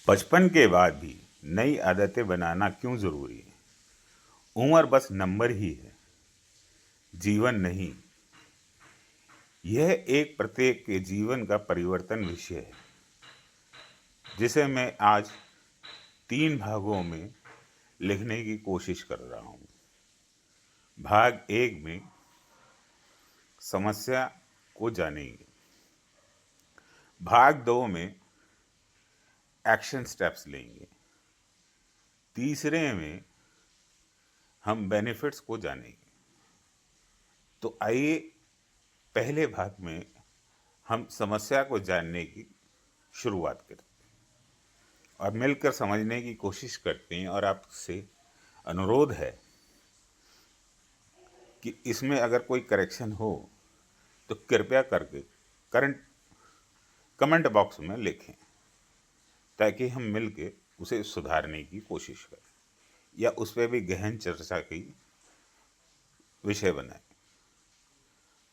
बचपन के बाद भी नई आदतें बनाना क्यों जरूरी है? उम्र बस नंबर ही है, जीवन नहीं। यह एक प्रत्येक के जीवन का परिवर्तन विषय है, जिसे मैं आज 3 भागों में लिखने की कोशिश कर रहा हूँ। भाग 1 में समस्या को जानेंगे। भाग 2 में एक्शन स्टेप्स लेंगे। तीसरे में हम बेनिफिट्स को जानेंगे। तो आइए पहले भाग में हम समस्या को जानने की शुरुआत करते हैं और मिलकर समझने की कोशिश करते हैं। और आपसे अनुरोध है कि इसमें अगर कोई करेक्शन हो तो कृपया करके करंट कमेंट बॉक्स में लिखें, ताकि हम मिलके उसे सुधारने की कोशिश करें या उस पर भी गहन चर्चा की विषय बनाएं।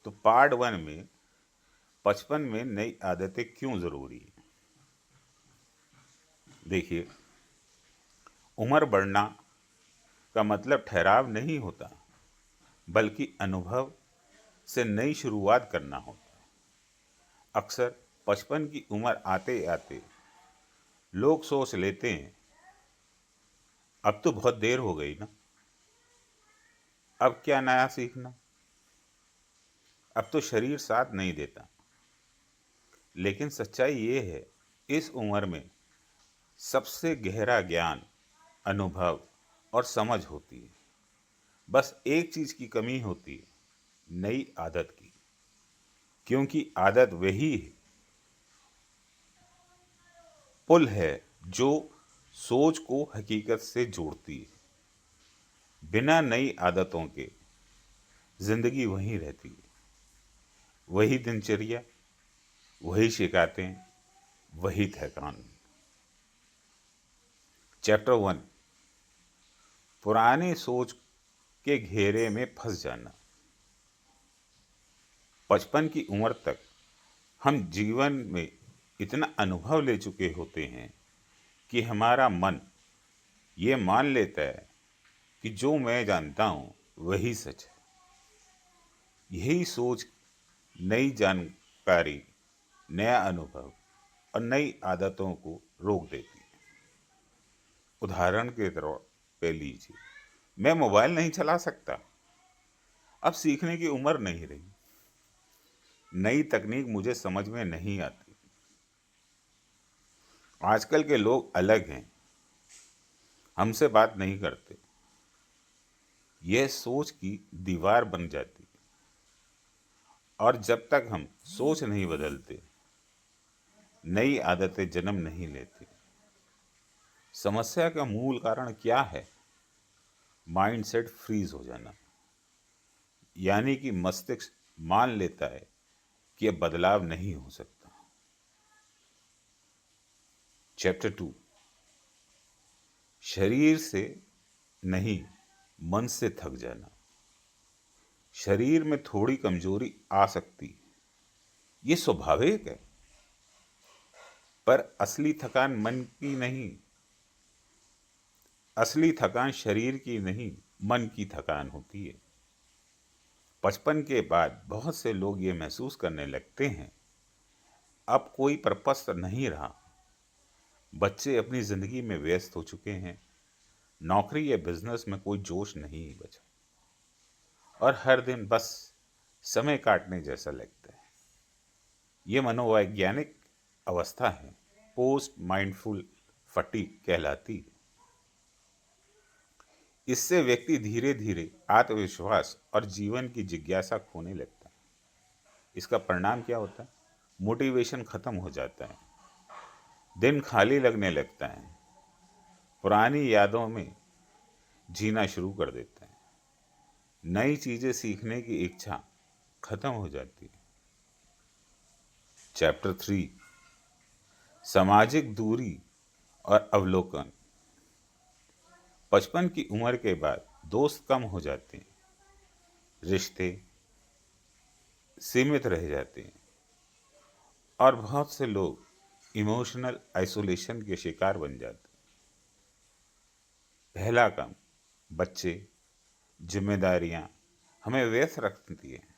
तो पार्ट 1 में 55 में नई आदतें क्यों जरूरी है। देखिए, उम्र बढ़ना का मतलब ठहराव नहीं होता, बल्कि अनुभव से नई शुरुआत करना होता है। अक्सर 55 की उम्र आते आते लोग सोच लेते हैं, अब तो बहुत देर हो गई ना, अब क्या नया सीखना, अब तो शरीर साथ नहीं देता। लेकिन सच्चाई ये है, इस उम्र में सबसे गहरा ज्ञान, अनुभव और समझ होती है। बस एक चीज की कमी होती है, नई आदत की। क्योंकि आदत वही पुल है जो सोच को हकीकत से जोड़ती है। बिना नई आदतों के जिंदगी वहीं रहती है, वही दिनचर्या, वही शिकायतें, वही थकान। चैप्टर 1, पुरानी सोच के घेरे में फंस जाना। 55 की उम्र तक हम जीवन में इतना अनुभव ले चुके होते हैं कि हमारा मन ये मान लेता है कि जो मैं जानता हूँ वही सच है। यही सोच नई जानकारी, नया अनुभव और नई आदतों को रोक देती है। उदाहरण के तौर पे लीजिए, मैं मोबाइल नहीं चला सकता, अब सीखने की उम्र नहीं रही। नई तकनीक मुझे समझ में नहीं आती। आजकल के लोग अलग हैं, हमसे बात नहीं करते। यह सोच की दीवार बन जाती है। और जब तक हम सोच नहीं बदलते, नई आदतें जन्म नहीं लेती। समस्या का मूल कारण क्या है? माइंडसेट फ्रीज हो जाना, यानी कि मस्तिष्क मान लेता है कि अब बदलाव नहीं हो सकता। चैप्टर 2, शरीर से नहीं, मन से थक जाना। शरीर में थोड़ी कमजोरी आ सकती है, ये स्वाभाविक है। पर असली थकान मन की नहीं, असली थकान शरीर की नहीं, मन की थकान होती है। 55 के बाद बहुत से लोग ये महसूस करने लगते हैं, अब कोई पर्पस नहीं रहा। बच्चे अपनी जिंदगी में व्यस्त हो चुके हैं, नौकरी या बिजनेस में कोई जोश नहीं बचा, और हर दिन बस समय काटने जैसा लगता है। ये मनोवैज्ञानिक अवस्था है, पोस्ट माइंडफुल फटीग कहलाती है। इससे व्यक्ति धीरे धीरे आत्मविश्वास और जीवन की जिज्ञासा खोने लगता है। इसका परिणाम क्या होता है? मोटिवेशन खत्म हो जाता है, दिन खाली लगने लगता है, पुरानी यादों में जीना शुरू कर देता है, नई चीजें सीखने की इच्छा खत्म हो जाती है। चैप्टर 3, सामाजिक दूरी और अवलोकन। 55 की उम्र के बाद दोस्त कम हो जाते हैं, रिश्ते सीमित रह जाते हैं, और बहुत से लोग इमोशनल आइसोलेशन के शिकार बन जाते। पहला काम, बच्चे, जिम्मेदारियां हमें व्यस्त रखती हैं।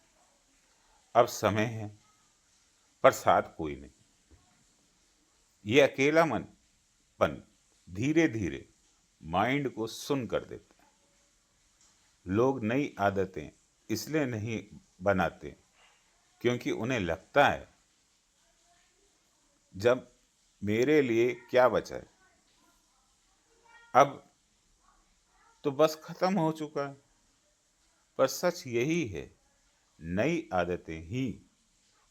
अब समय है पर साथ कोई नहीं। ये अकेलापन धीरे धीरे माइंड को सुन कर देता है। लोग नई आदतें इसलिए नहीं बनाते क्योंकि उन्हें लगता है जब मेरे लिए क्या बचा है, अब तो बस खत्म हो चुका है। पर सच यही है, नई आदतें ही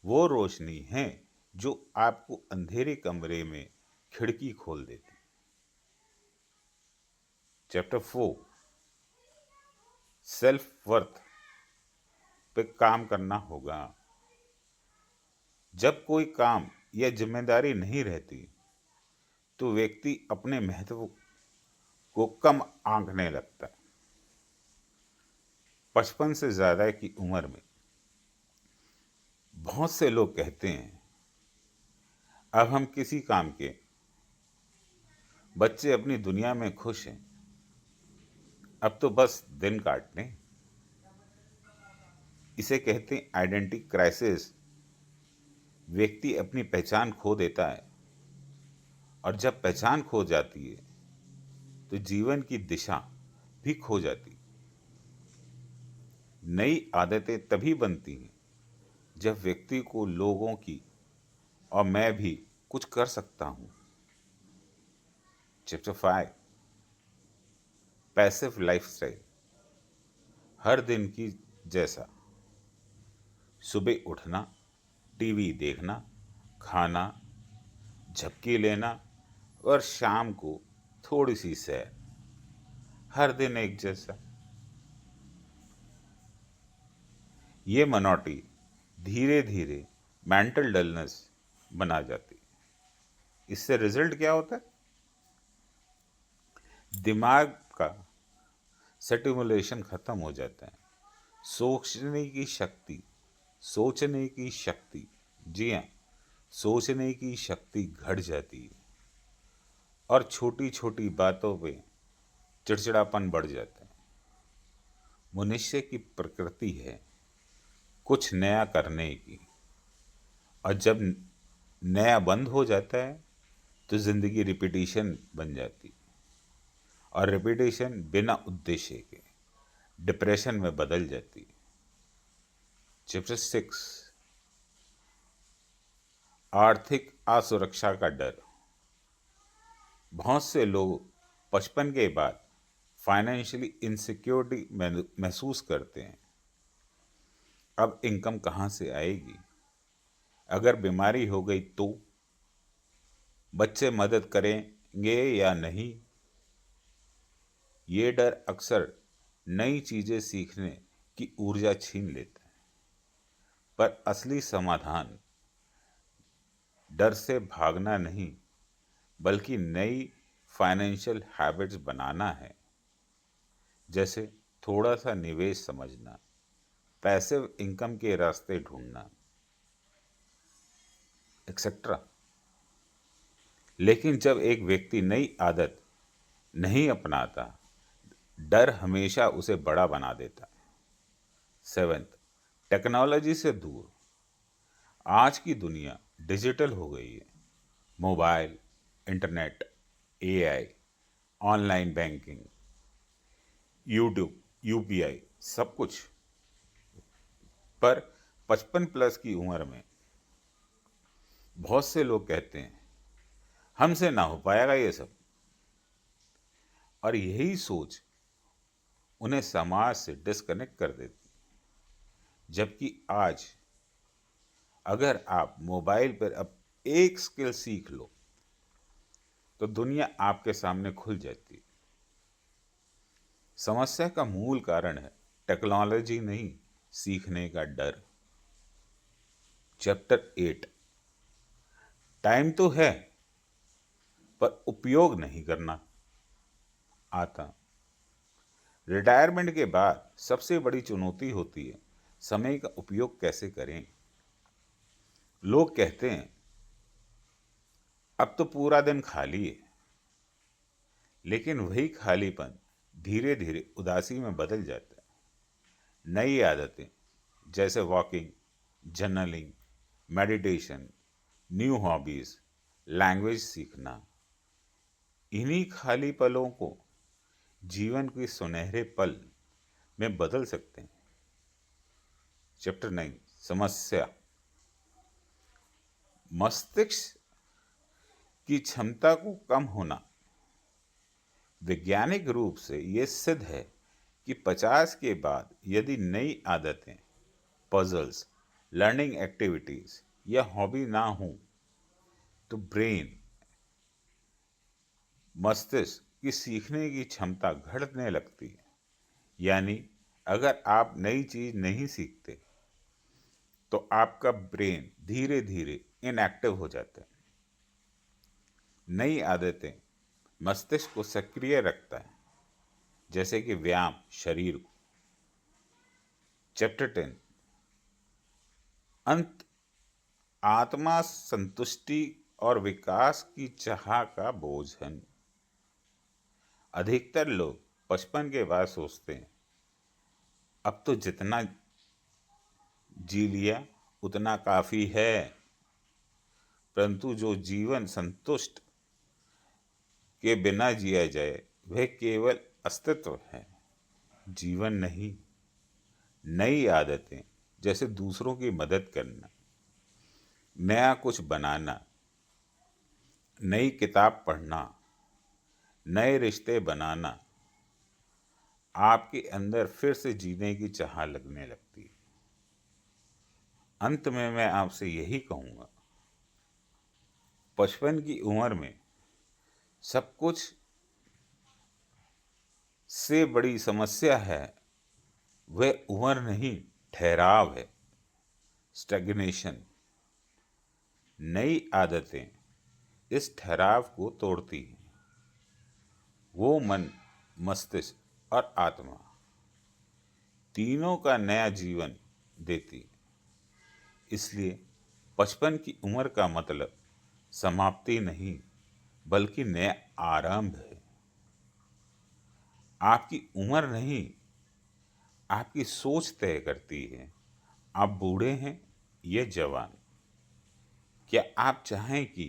वो रोशनी हैं जो आपको अंधेरे कमरे में खिड़की खोल देती। चैप्टर 4, सेल्फ वर्थ पे काम करना होगा। जब कोई काम या जिम्मेदारी नहीं रहती तो व्यक्ति अपने महत्व को कम आंकने लगता है। 55 से ज्यादा की उम्र में बहुत से लोग कहते हैं अब हम किसी काम के, बच्चे अपनी दुनिया में खुश हैं, अब तो बस दिन काटने। इसे कहते हैं आइडेंटिटी क्राइसिस। व्यक्ति अपनी पहचान खो देता है और जब पहचान खो जाती है तो जीवन की दिशा भी खो जाती। नई आदतें तभी बनती हैं जब व्यक्ति को लोगों की और मैं भी कुछ कर सकता हूं। Chapter 5, passive lifestyle. हर दिन की जैसा सुबह उठना, टीवी देखना, खाना, झपकी लेना और शाम को थोड़ी सी सैर। हर दिन एक जैसा। ये मनोटी धीरे धीरे मेंटल डलनेस बना जाती। इससे रिजल्ट क्या होता है? दिमाग का स्टिमुलेशन खत्म हो जाता है। सोचने की शक्ति सोचने की शक्ति जी हाँ, सोचने की शक्ति घट जाती है और छोटी छोटी बातों पे चिड़चिड़ापन बढ़ जाता है। मनुष्य की प्रकृति है कुछ नया करने की, और जब नया बंद हो जाता है तो जिंदगी रिपीटिशन बन जाती, और रिपीटिशन बिना उद्देश्य के डिप्रेशन में बदल जाती। चैप्टर 6, आर्थिक असुरक्षा का डर। बहुत से लोग 55 के बाद फाइनेंशियली इनसिक्योरिटी महसूस करते हैं। अब इनकम कहाँ से आएगी? अगर बीमारी हो गई तो? बच्चे मदद करेंगे या नहीं? ये डर अक्सर नई चीजें सीखने की ऊर्जा छीन लेता है। पर असली समाधान डर से भागना नहीं, बल्कि नई फाइनेंशियल हैबिट्स बनाना है। जैसे थोड़ा सा निवेश समझना, पैसिव इनकम के रास्ते ढूंढना, एक्सेट्रा। लेकिन जब एक व्यक्ति नई आदत नहीं अपनाता, डर हमेशा उसे बड़ा बना देता है। 7, टेक्नोलॉजी से दूर। आज की दुनिया डिजिटल हो गई है। Mobile, internet, AI, online banking, YouTube, UPI, सब कुछ। पर 55 प्लस की उम्र में बहुत से लोग कहते हैं हमसे ना हो पाएगा ये सब। और यही सोच उन्हें समाज से डिस्कनेक्ट कर देती। जबकि आज अगर आप मोबाइल पर अब एक स्किल सीख लो तो दुनिया आपके सामने खुल जाती है। समस्या का मूल कारण है टेक्नोलॉजी नहीं, सीखने का डर। चैप्टर 8, टाइम तो है पर उपयोग नहीं करना आता। रिटायरमेंट के बाद सबसे बड़ी चुनौती होती है समय का उपयोग कैसे करें। लोग कहते हैं अब तो पूरा दिन खाली है, लेकिन वही खालीपन धीरे धीरे उदासी में बदल जाता है। नई आदतें जैसे walking, journaling, meditation, new hobbies, language सीखना, इन्हीं खाली पलों को जीवन के सुनहरे पल में बदल सकते हैं। चैप्टर 9, समस्या। मस्तिष्क की क्षमता को कम होना। वैज्ञानिक रूप से यह सिद्ध है कि 50 के बाद यदि नई आदतें, पजल्स, लर्निंग एक्टिविटीज या हॉबी ना हो तो ब्रेन, मस्तिष्क की सीखने की क्षमता घटने लगती है। यानी अगर आप नई चीज नहीं सीखते तो आपका ब्रेन धीरे धीरे इनएक्टिव हो जाता है। नई आदतें मस्तिष्क को सक्रिय रखता है, जैसे कि व्यायाम शरीर को। चैप्टर 10, अंत। आत्मा संतुष्टि और विकास की चाह का बोझन। अधिकतर लोग 55 के बाद सोचते हैं अब तो जितना जी लिया उतना काफी है, परंतु जो जीवन संतुष्ट के बिना जिया जाए वह केवल अस्तित्व है, जीवन नहीं। नई आदतें जैसे दूसरों की मदद करना, नया कुछ बनाना, नई किताब पढ़ना, नए रिश्ते बनाना आपके अंदर फिर से जीने की चाह लगने लगती है। अंत में मैं आपसे यही कहूँगा, 55 की उम्र में सब कुछ से बड़ी समस्या है वह उम्र नहीं, ठहराव है, स्टैग्नेशन। नई आदतें इस ठहराव को तोड़ती हैं। वो मन, मस्तिष्क और आत्मा तीनों का नया जीवन देती है। इसलिए 55 की उम्र का मतलब समाप्ति नहीं, बल्कि नया आरंभ है। आपकी उम्र नहीं, आपकी सोच तय करती है आप बूढ़े हैं या जवान। क्या आप चाहें कि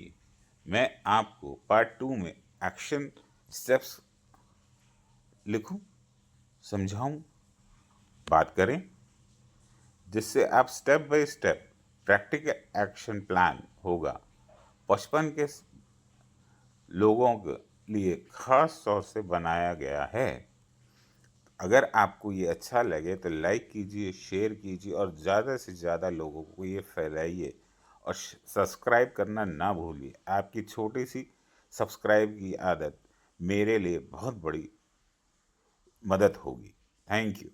मैं आपको पार्ट 2 में एक्शन स्टेप्स लिखूं, समझाऊं, बात करें, जिससे आप step by step practical action plan होगा 55 के लोगों के लिए खास तौर से बनाया गया है। अगर आपको ये अच्छा लगे तो लाइक कीजिए, शेयर कीजिए और ज़्यादा से ज़्यादा लोगों को ये फैलाइए और सब्सक्राइब करना ना भूलिए। आपकी छोटी सी सब्सक्राइब की आदत मेरे लिए बहुत बड़ी मदद होगी। Thank you.